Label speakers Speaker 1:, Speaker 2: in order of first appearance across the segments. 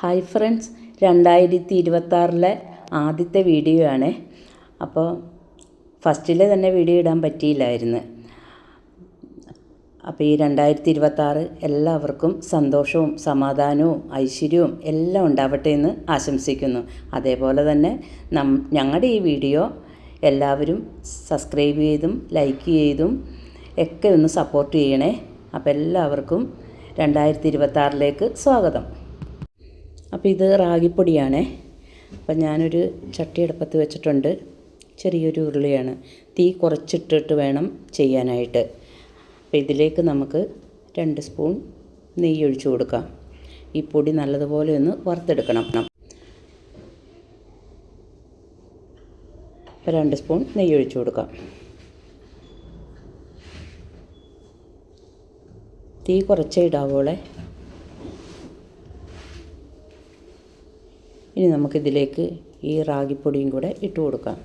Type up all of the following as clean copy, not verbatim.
Speaker 1: Hi friends, 2026 ആദ്യത്തെ video ആണ്. അപ്പോൾ ഫസ്റ്റിലെ തന്നെ വീഡിയോ ഇടാൻ പറ്റിയില്ലായിരുന്നു. അപ്പോൾ ഈ 2026 എല്ലാവർക്കും സന്തോഷവും സമാധാനവും ഐശ്വര്യവും എല്ലാം ഉണ്ടാവട്ടെ എന്ന് ആശംസിക്കുന്നു. അതേപോലെ തന്നെ ഞങ്ങളുടെ ഈ വീഡിയോ എല്ലാവരും സബ്സ്ക്രൈബ് ചെയ്തും ലൈക്ക് ചെയ്തും ഒക്കെ ഒന്ന് സപ്പോർട്ട് ചെയ്യണേ. അപ്പോൾ എല്ലാവർക്കും 2026 സ്വാഗതം. അപ്പോൾ ഇത് റാഗിപ്പൊടിയാണേ. അപ്പം ഞാനൊരു ചട്ടി അടുപ്പത്ത് വെച്ചിട്ടുണ്ട്. ചെറിയൊരു ഉരുളിയാണ്. തീ കുറച്ചിട്ടിട്ട് വേണം ചെയ്യാനായിട്ട്. അപ്പോൾ ഇതിലേക്ക് നമുക്ക് 2 സ്പൂൺ നെയ്യ് ഒഴിച്ചു കൊടുക്കാം. ഈ പൊടി നല്ലതുപോലെ ഒന്ന് വറുത്തെടുക്കണം. അപ്പോൾ 2 സ്പൂൺ നെയ്യ് ഒഴിച്ചു കൊടുക്കാം. തീ കുറച്ചേ ഇടാവോളെ. ഇനി നമുക്കിതിലേക്ക് ഈ റാഗിപ്പൊടിയും കൂടെ ഇട്ട് കൊടുക്കാം.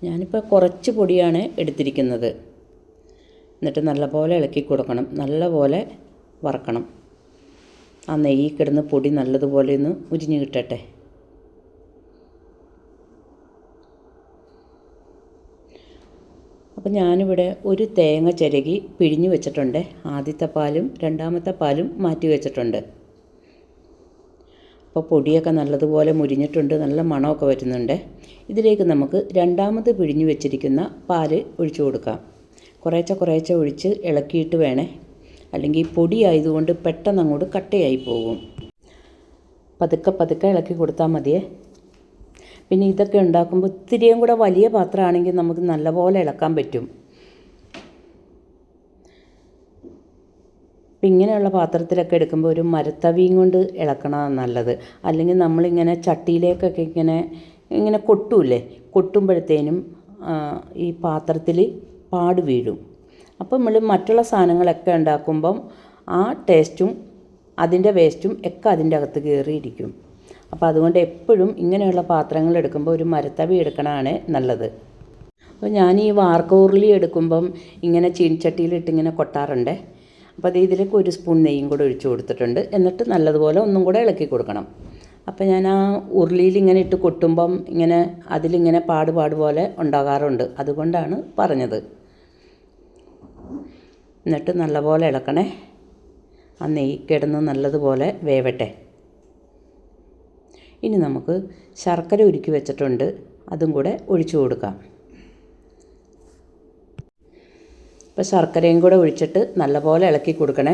Speaker 1: ഞാനിപ്പോൾ കുറച്ച് പൊടിയാണ് എടുത്തിരിക്കുന്നത്. എന്നിട്ട് നല്ലപോലെ ഇളക്കി കൊടുക്കണം. നല്ലപോലെ വറക്കണം. ആ നെയ്യിൽ കിടന്ന് പൊടി നല്ലതുപോലെ ഒന്ന് ഉരിഞ്ഞ് കിട്ടട്ടെ. അപ്പോൾ ഞാനിവിടെ ഒരു തേങ്ങ ചിരകി പിഴിഞ്ഞ് വെച്ചിട്ടുണ്ട്. ആദ്യത്തെ പാലും രണ്ടാമത്തെ പാലും മാറ്റി വെച്ചിട്ടുണ്ട്. അപ്പോൾ പൊടിയൊക്കെ നല്ലതുപോലെ മുരിഞ്ഞിട്ടുണ്ട്. നല്ല മണമൊക്കെ വരുന്നുണ്ട്. ഇതിലേക്ക് നമുക്ക് രണ്ടാമത് പിഴിഞ്ഞ് വെച്ചിരിക്കുന്ന പാല് ഒഴിച്ചു കൊടുക്കാം. കുറേശ്ശെ ഒഴിച്ച് ഇളക്കിയിട്ട് വേണേ, അല്ലെങ്കിൽ പൊടി ആയതുകൊണ്ട് പെട്ടെന്ന് അങ്ങോട്ട് കട്ടയായി പോകും. പതുക്കെ ഇളക്കി കൊടുത്താൽ മതിയേ. പിന്നെ ഇതൊക്കെ ഉണ്ടാക്കുമ്പോൾ ഇത്തിരിയും കൂടെ വലിയ പാത്രമാണെങ്കിൽ നമുക്ക് നല്ലപോലെ ഇളക്കാൻ പറ്റും. അപ്പം ഇങ്ങനെയുള്ള പാത്രത്തിലൊക്കെ എടുക്കുമ്പോൾ ഒരു മരത്തവിയും കൊണ്ട് ഇളക്കണം നല്ലത്. അല്ലെങ്കിൽ നമ്മളിങ്ങനെ ചട്ടിയിലേക്കൊക്കെ ഇങ്ങനെ കൊട്ടുമ്പോഴത്തേനും ഈ പാത്രത്തിൽ പാട് വീഴും. അപ്പം നമ്മൾ മറ്റുള്ള സാധനങ്ങളൊക്കെ ഉണ്ടാക്കുമ്പം ആ ടേസ്റ്റും അതിൻ്റെ വേസ്റ്റും ഒക്കെ അതിൻ്റെ അകത്ത് കയറിയിരിക്കും. അപ്പോൾ അതുകൊണ്ട് എപ്പോഴും ഇങ്ങനെയുള്ള പാത്രങ്ങൾ എടുക്കുമ്പോൾ ഒരു മരത്തവി എടുക്കണതാണ് നല്ലത്. അപ്പോൾ ഞാൻ ഈ വാർക്ക ഉരുളി എടുക്കുമ്പം ഇങ്ങനെ ചീനിച്ചട്ടിയിലിട്ട് ഇങ്ങനെ കൊട്ടാറുണ്ട്. അപ്പോൾ അത് ഇതിലേക്ക് 1 സ്പൂൺ നെയ്യും കൂടെ ഒഴിച്ചു കൊടുത്തിട്ടുണ്ട്. എന്നിട്ട് നല്ലതുപോലെ ഒന്നും കൂടെ ഇളക്കി കൊടുക്കണം. അപ്പോൾ ഞാൻ ആ ഉരുളിയിൽ ഇങ്ങനെ ഇട്ട് കൊട്ടുമ്പം ഇങ്ങനെ അതിലിങ്ങനെ പാട് പോലെ ഉണ്ടാകാറുണ്ട്. അതുകൊണ്ടാണ് പറഞ്ഞത്. എന്നിട്ട് നല്ലപോലെ ഇളക്കണേ. ആ നെയ്യ് കിടന്ന് നല്ലതുപോലെ വേവട്ടെ. ഇനി നമുക്ക് ശർക്കര ഉരുക്കി വെച്ചിട്ടുണ്ട്. അതും കൂടെ ഒഴിച്ചു കൊടുക്കാം. അപ്പോൾ ശർക്കരയും കൂടെ ഒഴിച്ചിട്ട് നല്ലപോലെ ഇളക്കി കൊടുക്കണേ.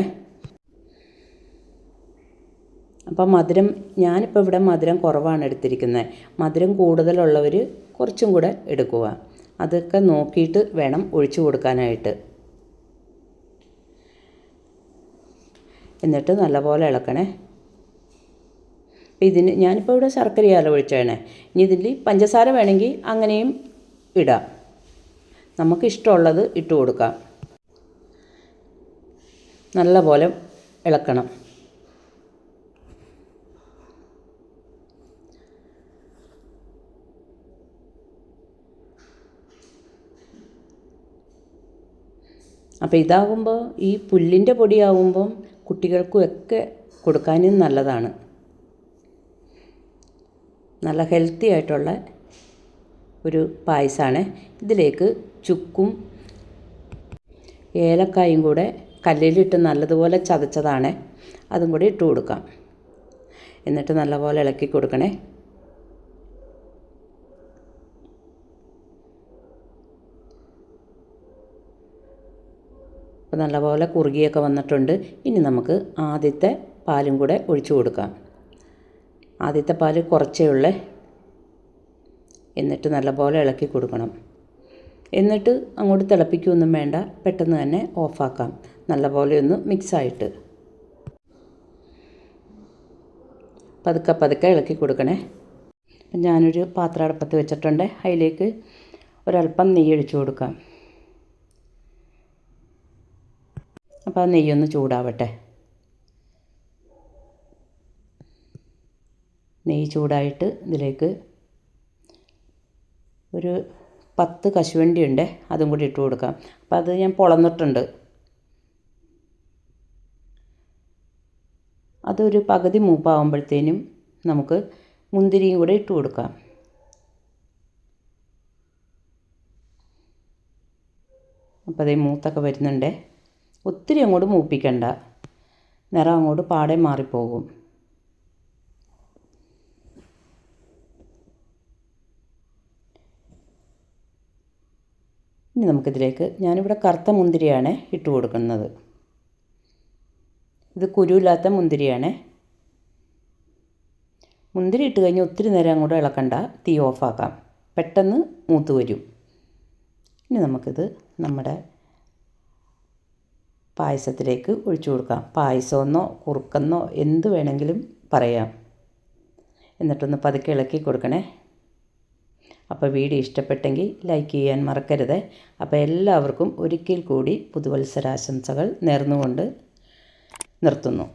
Speaker 1: അപ്പോൾ മധുരം, ഞാനിപ്പോൾ ഇവിടെ മധുരം കുറവാണ് എടുത്തിരിക്കുന്നത്. മധുരം കൂടുതലുള്ളവർ കുറച്ചും കൂടെ എടുക്കുക. അതൊക്കെ നോക്കിയിട്ട് വേണം ഒഴിച്ചു കൊടുക്കാനായിട്ട്. എന്നിട്ട് നല്ലപോലെ ഇളക്കണേ. ഇതിന് ഞാനിപ്പോൾ ഇവിടെ ശർക്കരയാല ഒഴിച്ചാണേ. ഇനി ഇതിൽ പഞ്ചസാര വേണമെങ്കിൽ അങ്ങനെയും ഇടാം. നമുക്കിഷ്ടമുള്ളത് ഇട്ട് കൊടുക്കാം. നല്ലപോലെ ഇളക്കണം. അപ്പോൾ ഇതാകുമ്പോൾ ഈ പുല്ലിൻ്റെ പൊടിയാകുമ്പം കുട്ടികൾക്കും ഒക്കെ കൊടുക്കാനും നല്ലതാണ്. നല്ല ഹെൽത്തി ആയിട്ടുള്ള ഒരു പായസമാണ്. ഇതിലേക്ക് ചുക്കും ഏലക്കായും കൂടെ കല്ലിലിട്ട് നല്ലതുപോലെ ചതച്ചതാണ്. അതും കൂടി ഇട്ട് കൊടുക്കാം. എന്നിട്ട് നല്ലപോലെ ഇളക്കി കൊടുക്കണേ. അപ്പോൾ നല്ലപോലെ കുറുകിയൊക്കെ വന്നിട്ടുണ്ട്. ഇനി നമുക്ക് ആദ്യത്തെ പാലും കൂടെ ഒഴിച്ചു കൊടുക്കാം. ആദ്യത്തെ പാല് കുറച്ചേ ഉള്ളേ. എന്നിട്ട് നല്ലപോലെ ഇളക്കി കൊടുക്കണം. എന്നിട്ട് അങ്ങോട്ട് തിളപ്പിക്കുകയൊന്നും വേണ്ട. പെട്ടെന്ന് തന്നെ ഓഫാക്കാം. നല്ലപോലെ ഒന്ന് മിക്സായിട്ട് പതുക്കെ ഇളക്കി കൊടുക്കണേ. ഞാനൊരു പാത്രം അടുപ്പത്ത് വെച്ചിട്ടുണ്ട്. അതിലേക്ക് ഒരല്പം നെയ്യ് ഒഴിച്ചു കൊടുക്കാം. അപ്പോൾ ആ നെയ്യൊന്ന് ചൂടാവട്ടെ. നെയ്യ് ചൂടായിട്ട് ഇതിലേക്ക് ഒരു 10 കശുവണ്ടി ഉണ്ട്. അതും കൂടി ഇട്ട് കൊടുക്കാം. അപ്പോൾ അത് ഞാൻ പൊളന്നിട്ടുണ്ട്. അതൊരു പകുതി മൂപ്പാകുമ്പോഴത്തേനും നമുക്ക് മുന്തിരിയും കൂടെ ഇട്ട് കൊടുക്കാം. അപ്പോൾ അതേ മൂത്തൊക്കെ വരുന്നുണ്ട്. ഒത്തിരി അങ്ങോട്ട് മൂപ്പിക്കണ്ട, നിറം അങ്ങോട്ട് പാടെ മാറിപ്പോകും. ഇനി നമുക്കിതിലേക്ക്, ഞാനിവിടെ കറുത്ത മുന്തിരിയാണ് ഇട്ട് കൊടുക്കുന്നത്. ഇത് കുരുവില്ലാത്ത മുന്തിരിയാണ്. മുന്തിരി ഇട്ട് കഴിഞ്ഞാൽ ഒത്തിരി നേരം അങ്ങോട്ട് ഇളക്കണ്ട, തീ ഓഫാക്കാം, പെട്ടെന്ന് മൂത്ത് വരും. ഇനി നമുക്കിത് നമ്മുടെ പായസത്തിലേക്ക് ഒഴിച്ചു കൊടുക്കാം. പായസമെന്നോ കുറുക്കെന്നോ എന്ത് വേണമെങ്കിലും പറയാം. എന്നിട്ടൊന്ന് പതുക്കെ ഇളക്കി കൊടുക്കണേ. അപ്പോൾ വീഡിയോ ഇഷ്ടപ്പെട്ടെങ്കിൽ ലൈക്ക് ചെയ്യാൻ മറക്കരുത്. അപ്പോൾ എല്ലാവർക്കും ഒരിക്കൽ കൂടി പുതുവത്സരാശംസകൾ നേർന്നുകൊണ്ട് നിർത്തുന്നു.